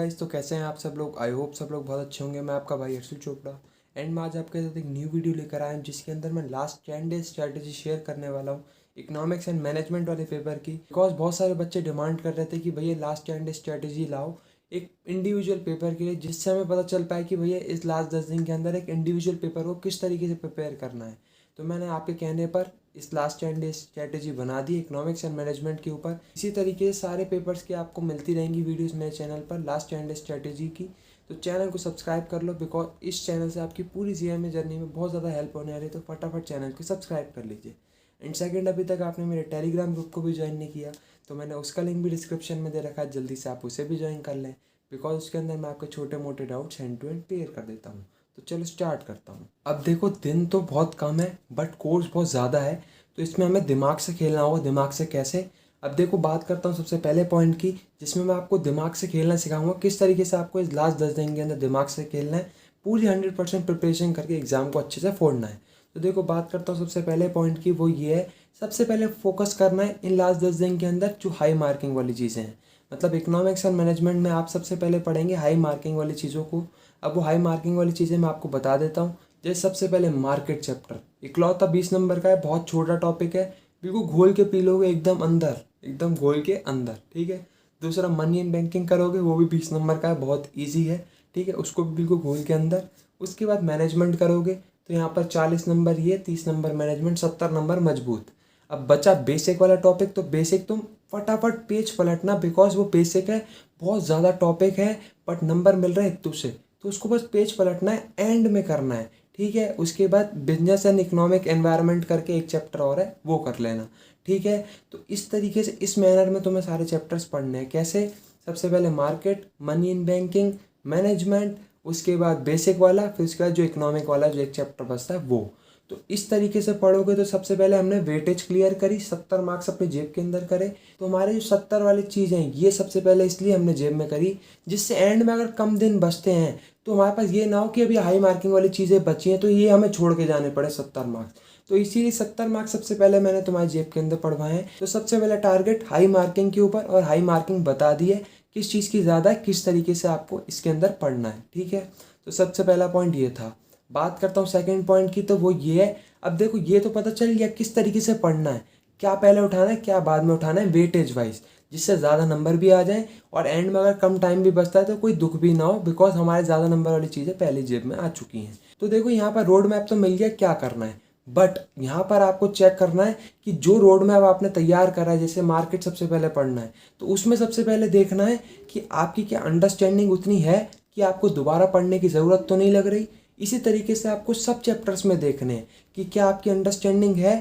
Guys, तो कैसे हैं आप सब लोग। आई होप सब लोग बहुत अच्छे होंगे। मैं आपका भाई अर्शुल चोपड़ा एंड मैं आज आपके साथ एक न्यू वीडियो लेकर आया हूं जिसके अंदर मैं लास्ट 10 डेज स्ट्रैटेजी शेयर करने वाला हूं इकोनॉमिक्स एंड मैनेजमेंट वाले पेपर की। बिकॉज बहुत सारे बच्चे डिमांड कर रहे थे कि भैया लास्ट 10 डेज स्ट्रैटेजी लाओ एक इंडिविजुअल पेपर के लिए, जिससे हमें पता चल पाए कि भैया इस लास्ट 10 दिन के अंदर एक इंडिविजुअल पेपर को किस तरीके से प्रिपेयर करना है। तो मैंने आपके कहने पर इस लास्ट 10 डेज स्ट्रैटेजी बना दी इकोनॉमिक्स एंड मैनेजमेंट के ऊपर। इसी तरीके से सारे पेपर्स की आपको मिलती रहेंगी वीडियोस मेरे चैनल पर लास्ट 10 डेज स्ट्रैटेजी की। तो चैनल को सब्सक्राइब कर लो, बिकॉज इस चैनल से आपकी पूरी जीएमए जर्नी में बहुत ज़्यादा हेल्प होने वाली है। तो फटाफट चैनल को सब्सक्राइब कर लीजिए। एंड सेकंड, अभी तक आपने मेरे टेलीग्राम ग्रुप को भी ज्वाइन नहीं किया तो मैंने उसका लिंक भी डिस्क्रिप्शन में दे रखा है, जल्दी से आप उसे भी ज्वाइन कर लें। बिकॉज उसके अंदर मैं आपके छोटे मोटे doubts hand to hand clear कर देता हूँ। तो चलो स्टार्ट करता हूँ। अब देखो, दिन तो बहुत कम है बट कोर्स बहुत ज़्यादा है, तो इसमें हमें दिमाग से खेलना होगा। दिमाग से कैसे? अब देखो, बात करता हूँ सबसे पहले पॉइंट की, जिसमें मैं आपको दिमाग से खेलना सिखाऊंगा किस तरीके से आपको इस लास्ट 10 दिन के अंदर दिमाग से खेलना है, पूरी 100% प्रिपरेशन करके एग्जाम को अच्छे से फोड़ना है। तो देखो, बात करता हूँ सबसे पहले पॉइंट की, वो ये है सबसे पहले फोकस करना है इन लास्ट 10 दिन के अंदर जो हाई मार्किंग वाली चीज़ें हैं। मतलब इकोनॉमिक्स एंड मैनेजमेंट में आप सबसे पहले पढ़ेंगे हाई मार्किंग वाली चीज़ों को। अब वो हाई मार्किंग वाली चीज़ें मैं आपको बता देता हूँ। जैसे सबसे पहले मार्केट चैप्टर, इकलौता 20 नंबर का है, बहुत छोटा टॉपिक है, बिल्कुल घोल के पी लोगे एकदम अंदर, एकदम घोल के अंदर, ठीक है। दूसरा मनी एंड बैंकिंग करोगे, वो भी 20 नंबर का है, बहुत ईजी है, ठीक है, उसको भी बिल्कुल घोल के अंदर। उसके बाद मैनेजमेंट करोगे तो यहाँ पर 40 नंबर ये, 30 नंबर मैनेजमेंट, 70 नंबर मजबूत। अब बचा बेसिक वाला टॉपिक, तो बेसिक तुम फटाफट पेज पलटना, बिकॉज वो बेसिक है, बहुत ज़्यादा टॉपिक है बट नंबर मिल रहे हैं एक से, तो उसको बस पेज पलटना है, एंड में करना है, ठीक है। उसके बाद बिजनेस एंड इकोनॉमिक एनवायरनमेंट करके एक चैप्टर और है, वो कर लेना, ठीक है। तो इस तरीके से इस मैनर में तुम्हें सारे चैप्टर्स पढ़ने हैं। कैसे? सबसे पहले market, money in banking, management, उसके बाद बेसिक वाला, फिर उसके बाद जो इकोनॉमिक वाला जो एक चैप्टर बचता है वो। तो इस तरीके से पढ़ोगे तो सबसे पहले हमने वेटेज क्लियर करी, 70 मार्क्स अपने जेब के अंदर करे। तो हमारे जो 70 वाली चीज़ें हैं ये सबसे पहले इसलिए हमने जेब में करी, जिससे एंड में अगर कम दिन बचते हैं तो हमारे पास ये ना हो कि अभी हाई मार्किंग वाली चीज़ें बची हैं तो ये हमें छोड़ के जाने पड़े 70 मार्क्स। तो इसीलिए 70 मार्क्स सबसे पहले मैंने तुम्हारी जेब के अंदर पढ़वाए हैं। तो सबसे पहले टारगेट हाई मार्किंग के ऊपर, और हाई मार्किंग बता दी है किस चीज़ की ज़्यादा है, किस तरीके से आपको इसके अंदर पढ़ना है, ठीक है। तो सबसे पहला पॉइंट ये था। बात करता हूँ सेकंड पॉइंट की, तो वो ये है। अब देखो, ये तो पता चल गया किस तरीके से पढ़ना है, क्या पहले उठाना है क्या बाद में उठाना है, वेटेज वाइज, जिससे ज़्यादा नंबर भी आ जाए और एंड में अगर कम टाइम भी बचता है तो कोई दुख भी ना हो, बिकॉज हमारे ज़्यादा नंबर वाली चीज़ें पहले जेब में आ चुकी हैं। तो देखो, यहाँ पर रोड मैप तो मिल गया क्या करना है, बट यहाँ पर आपको चेक करना है कि जो रोड मैप आपने तैयार करा है, जैसे मार्केट सबसे पहले पढ़ना है, तो उसमें सबसे पहले देखना है कि आपकी क्या अंडरस्टैंडिंग उतनी है कि आपको दोबारा पढ़ने की ज़रूरत तो नहीं लग रही। इसी तरीके से आपको सब चैप्टर्स में देखने हैं कि क्या आपकी अंडरस्टैंडिंग है।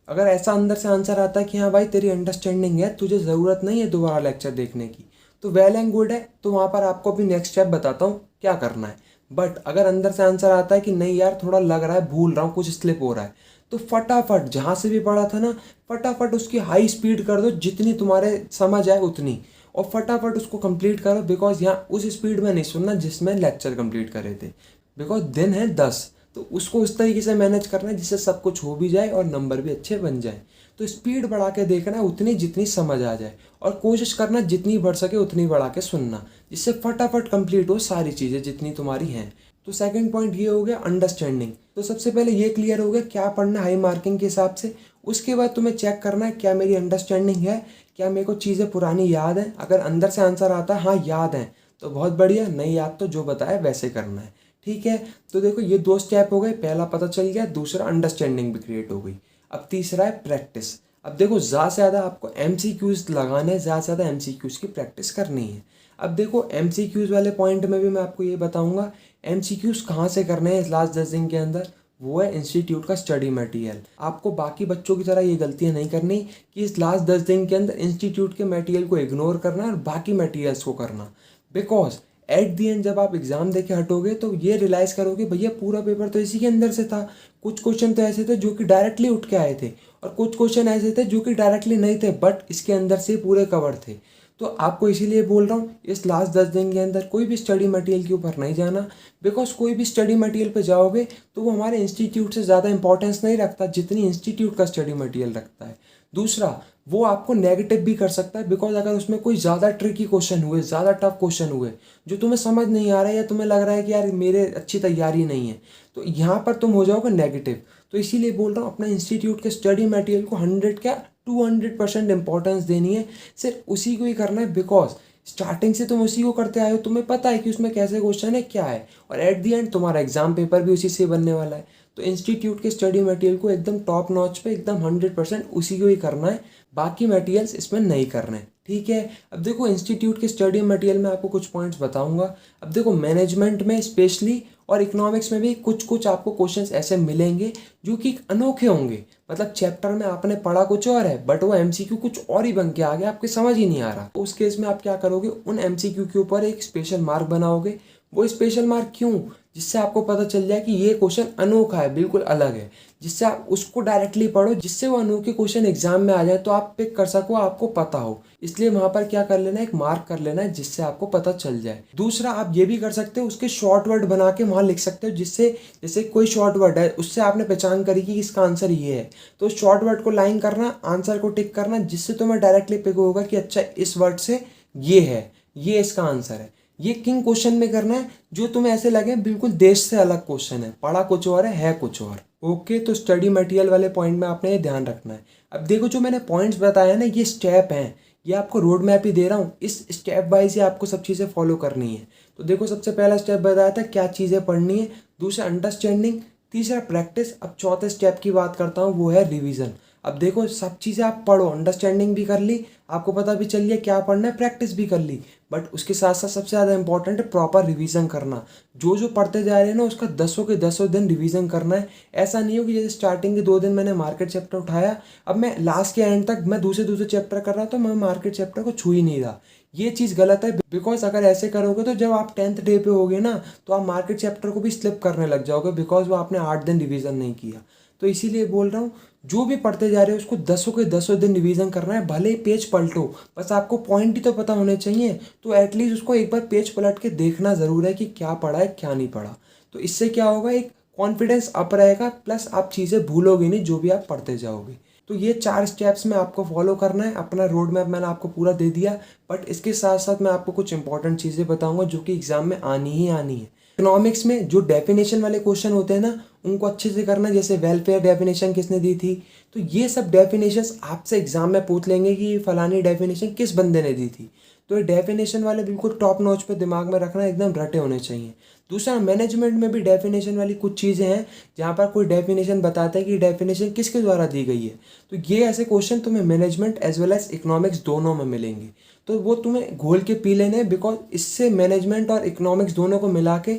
अगर ऐसा अंदर से आंसर आता है कि हाँ भाई तेरी अंडरस्टैंडिंग है, तुझे ज़रूरत नहीं है दोबारा लेक्चर देखने की, तो वेल एंड गुड है। तो वहाँ पर आपको भी नेक्स्ट स्टेप बताता हूँ क्या करना है। बट अगर अंदर से आंसर आता है कि नहीं यार, थोड़ा लग रहा है, भूल रहा हूँ, कुछ स्लिप हो रहा है, तो फटाफट जहाँ से भी पढ़ा था ना, फटाफट उसकी हाई स्पीड कर दो, जितनी तुम्हारे समझ आए उतनी, और फटाफट उसको कंप्लीट करो। बिकॉज यहाँ उस स्पीड में नहीं सुनना जिसमें लेक्चर कंप्लीट करे थे, बिकॉज दिन है 10, तो उसको उस तरीके से मैनेज करना है जिससे सब कुछ हो भी जाए और नंबर भी अच्छे बन जाए। तो स्पीड बढ़ा के देखना है उतनी जितनी समझ आ जाए, और कोशिश करना जितनी बढ़ सके उतनी बढ़ा के सुनना, जिससे फटाफट कंप्लीट हो सारी चीज़ें जितनी तुम्हारी हैं। तो सेकंड पॉइंट ये हो गया अंडरस्टैंडिंग। तो सबसे पहले ये क्लियर हो गया क्या पढ़ना हाई मार्किंग के हिसाब से। उसके बाद तुम्हें चेक करना है क्या मेरी अंडरस्टैंडिंग है, क्या मेरे को चीज़ें पुरानी याद हैं। अगर अंदर से आंसर आता है हाँ याद है तो बहुत बढ़िया, नहीं याद तो जो बताया वैसे करना है, ठीक है। तो देखो, ये 2 स्टेप हो गए, पहला पता चल गया, दूसरा अंडरस्टैंडिंग भी क्रिएट हो गई। अब तीसरा है प्रैक्टिस। अब देखो, ज़्यादा से ज़्यादा आपको MCQs लगाने हैं, ज़्यादा से ज़्यादा MCQs की प्रैक्टिस करनी है। अब देखो, MCQs वाले पॉइंट में भी मैं आपको ये बताऊंगा MCQs कहाँ से करने हैं इस लास्ट 10 दिन के अंदर। वो है इंस्टीट्यूट का स्टडी मटेरियल। आपको बाकी बच्चों की तरह ये गलतियाँ नहीं करनी कि इस लास्ट 10 दिन के अंदर इंस्टीट्यूट के मटेरियल को इग्नोर करना है और बाकी मटेरियल्स को करना। बिकॉज एट दी एंड जब आप एग्जाम देके हटोगे तो ये रियलाइज़ करोगे भैया पूरा पेपर तो इसी के अंदर से था। कुछ क्वेश्चन तो ऐसे थे जो कि डायरेक्टली उठ के आए थे, और कुछ क्वेश्चन ऐसे थे जो कि डायरेक्टली नहीं थे बट इसके अंदर से पूरे कवर थे। तो आपको इसीलिए बोल रहा हूँ इस लास्ट 10 दिन के अंदर कोई भी स्टडी मटेरियल के ऊपर नहीं जाना। बिकॉज कोई भी स्टडी मटेरियल पे जाओगे तो वो हमारे इंस्टीट्यूट से ज़्यादा इंपॉर्टेंस नहीं रखता जितनी इंस्टीट्यूट का स्टडी मटेरियल रखता है। दूसरा, वो आपको नेगेटिव भी कर सकता है, बिकॉज अगर उसमें कोई ज़्यादा ट्रिकी क्वेश्चन हुए, ज़्यादा टफ क्वेश्चन हुए जो तुम्हें समझ नहीं आ रहा है या तुम्हें लग रहा है कि यार मेरे अच्छी तैयारी नहीं है, तो यहाँ पर तुम हो जाओगे नेगेटिव। तो इसीलिए बोल रहा हूँ अपने इंस्टीट्यूट के स्टडी मटेरियल को 100 क्या 200% इंपॉर्टेंस देनी है, सिर्फ उसी को ही करना है, बिकॉज स्टार्टिंग से तुम उसी को करते आए हो, तुम्हें पता है कि उसमें कैसे क्वेश्चन है क्या है, और एट दी एंड तुम्हारा एग्जाम पेपर भी उसी से बनने वाला है। तो इंस्टीट्यूट के स्टडी मटेरियल को एकदम टॉप नॉच पे एकदम 100% उसी को ही करना है, बाकी मटेरियल्स इसमें नहीं करने हैं, ठीक है। अब देखो इंस्टीट्यूट के स्टडी मटेरियल में आपको कुछ पॉइंट्स बताऊंगा। अब देखो मैनेजमेंट में स्पेशली और इकोनॉमिक्स में भी कुछ कुछ आपको क्वेश्चंस ऐसे मिलेंगे जो कि अनोखे होंगे, मतलब चैप्टर में आपने पढ़ा कुछ और है बट वो एमसीक्यू कुछ और ही बन के आ गया, आपके समझ ही नहीं आ रहा। तो उस केस में आप क्या करोगे, उन एमसीक्यू के ऊपर एक स्पेशल मार्क बनाओगे। वो स्पेशल मार्क क्यों, जिससे आपको पता चल जाए कि ये क्वेश्चन अनोखा है, बिल्कुल अलग है, जिससे आप उसको डायरेक्टली पढ़ो, जिससे वो अनोखे क्वेश्चन एग्जाम में आ जाए तो आप पिक कर सको, आपको पता हो। इसलिए वहां पर क्या कर लेना है, एक मार्क कर लेना है जिससे आपको पता चल जाए। दूसरा, आप ये भी कर सकते हो, उसके शॉर्ट वर्ड बना के वहां लिख सकते हो, जिससे जैसे कोई शॉर्ट वर्ड है उससे आपने पहचान करी कि इसका आंसर ये है, तो शॉर्ट वर्ड को लाइन करना, आंसर को टिक करना, जिससे तुम्हें डायरेक्टली पिक होगा कि अच्छा इस वर्ड से ये है, ये इसका आंसर है। ये किंग क्वेश्चन में करना है जो तुम्हें ऐसे लगे बिल्कुल देश से अलग क्वेश्चन है, पढ़ा कुछ और है कुछ और। ओके, तो स्टडी मटेरियल वाले पॉइंट में आपने ये ध्यान रखना है। अब देखो जो मैंने पॉइंट्स बताया ना, ये स्टेप हैं, ये आपको रोड मैप ही दे रहा हूँ, इस स्टेप वाइज ही आपको सब चीज़ें फॉलो करनी है। तो देखो सबसे पहला स्टेप बताया था क्या चीज़ें पढ़नी है, दूसरा अंडरस्टैंडिंग, तीसरा प्रैक्टिस, अब चौथे स्टेप की बात करता हूँ वो है रिवीजन। अब देखो सब चीज़ें आप पढ़ो, अंडरस्टैंडिंग भी कर ली, आपको पता भी चल गया क्या पढ़ना है, प्रैक्टिस भी कर ली, बट उसके साथ साथ सबसे ज़्यादा इंपॉर्टेंट है प्रॉपर रिवीजन करना। जो जो पढ़ते जा रहे हैं ना उसका 10 के 10 दिन रिवीजन करना है। ऐसा नहीं हो कि जैसे स्टार्टिंग के 2 दिन मैंने मार्केट चैप्टर उठाया, अब मैं लास्ट के एंड तक मैं दूसरे चैप्टर कर रहा तो मैं मार्केट चैप्टर को छू ही नहीं रहा। ये चीज़ गलत है, बिकॉज अगर ऐसे करोगे तो जब आप 10th डे पे होगे ना तो आप मार्केट चैप्टर को भी स्लिप करने लग जाओगे, बिकॉज वो आपने 8 दिन रिवीजन नहीं किया। तो इसीलिए बोल रहा हूँ जो भी पढ़ते जा रहे हो उसको 10 के 10 दिन रिवीजन करना है, भले ही पेज पलटो, बस आपको पॉइंट ही तो पता होने चाहिए। तो एटलीस्ट उसको एक बार पेज पलट के देखना ज़रूर है कि क्या पढ़ा है क्या नहीं पढ़ा। तो इससे क्या होगा, एक कॉन्फिडेंस अप रहेगा, प्लस आप चीज़ें भूलोगे नहीं जो भी आप पढ़ते जाओगे। तो ये 4 स्टेप्स में आपको फॉलो करना है। अपना रोड मैप मैंने आपको पूरा दे दिया, बट इसके साथ साथ मैं आपको कुछ इंपॉर्टेंट चीज़ें बताऊंगा जो कि एग्जाम में आनी ही आनी है। इकोनॉमिक्स में जो डेफिनेशन वाले क्वेश्चन होते हैं ना उनको अच्छे से करना, जैसे वेलफेयर डेफिनेशन किसने दी थी, तो ये सब डेफिनेशंस आपसे एग्जाम में पूछ लेंगे कि ये फलानी डेफिनेशन किस बंदे ने दी थी। तो ये डेफिनेशन वाले बिल्कुल टॉप नॉच पे दिमाग में रखना, एकदम रटे होने चाहिए। दूसरा, मैनेजमेंट में भी डेफिनेशन वाली कुछ चीज़ें हैं जहाँ पर कोई डेफिनेशन बताता है कि डेफिनेशन किसके द्वारा दी गई है, तो ये ऐसे क्वेश्चन तुम्हें management as well as economics दोनों में मिलेंगे। तो वो तुम्हें घोल के पी लेने, बिकॉज इससे मैनेजमेंट और इकोनॉमिक्स दोनों को मिला के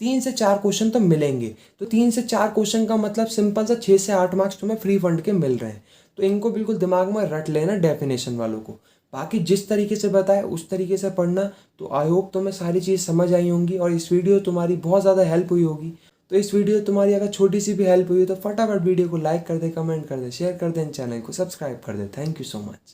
3 से 4 क्वेश्चन तो मिलेंगे। तो 3 से 4 क्वेश्चन का मतलब सिंपल सा 6 से 8 मार्क्स तुम्हें फ्री फंड के मिल रहे हैं। तो इनको बिल्कुल दिमाग में रट लेना डेफिनेशन वालों को। बाकी जिस तरीके से बताए उस तरीके से पढ़ना। तो आई होप तुम्हें सारी चीज़ समझ आई होंगी और इस वीडियो तुम्हारी बहुत ज़्यादा हेल्प हुई होगी। तो इस वीडियो तुम्हारी अगर छोटी सी भी हेल्प हुई तो फटाफट वीडियो को लाइक कर दे, कमेंट कर दे, शेयर कर दे, चैनल को सब्सक्राइब कर दे। Thank you so much.